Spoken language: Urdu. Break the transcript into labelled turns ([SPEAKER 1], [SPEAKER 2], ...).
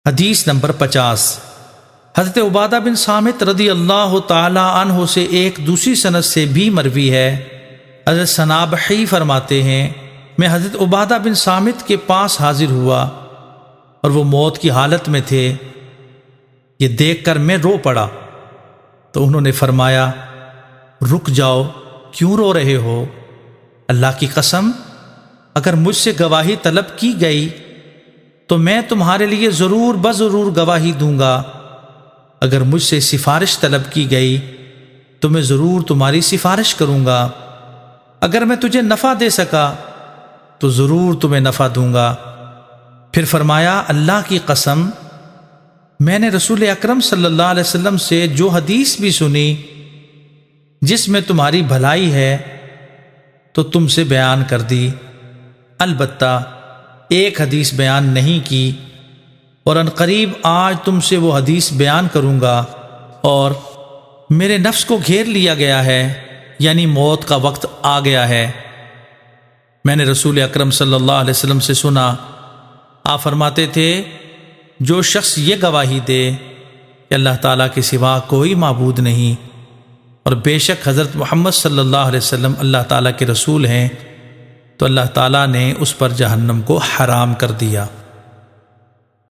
[SPEAKER 1] حدیث نمبر 50۔ حضرت عبادہ بن صامت رضی اللہ تعالی عنہ سے ایک دوسری سند سے بھی مروی ہے۔ حضرت صنابحی فرماتے ہیں میں حضرت عبادہ بن صامت کے پاس حاضر ہوا اور وہ موت کی حالت میں تھے۔ یہ دیکھ کر میں رو پڑا تو انہوں نے فرمایا رک جاؤ، کیوں رو رہے ہو؟ اللہ کی قسم اگر مجھ سے گواہی طلب کی گئی تو میں تمہارے لیے ضرور بضرور گواہی دوں گا، اگر مجھ سے سفارش طلب کی گئی تو میں ضرور تمہاری سفارش کروں گا، اگر میں تجھے نفع دے سکا تو ضرور تمہیں نفع دوں گا۔ پھر فرمایا اللہ کی قسم میں نے رسول اکرم صلی اللہ علیہ وسلم سے جو حدیث بھی سنی جس میں تمہاری بھلائی ہے تو تم سے بیان کر دی، البتہ ایک حدیث بیان نہیں کی، اور ان قریب آج تم سے وہ حدیث بیان کروں گا، اور میرے نفس کو گھیر لیا گیا ہے، یعنی موت کا وقت آ گیا ہے۔ میں نے رسول اکرم صلی اللہ علیہ وسلم سے سنا، آپ فرماتے تھے جو شخص یہ گواہی دے کہ اللہ تعالیٰ کے سوا کوئی معبود نہیں اور بے شک حضرت محمد صلی اللہ علیہ وسلم اللہ تعالیٰ کے رسول ہیں، تو اللہ تعالیٰ نے اس پر جہنم کو حرام کر دیا۔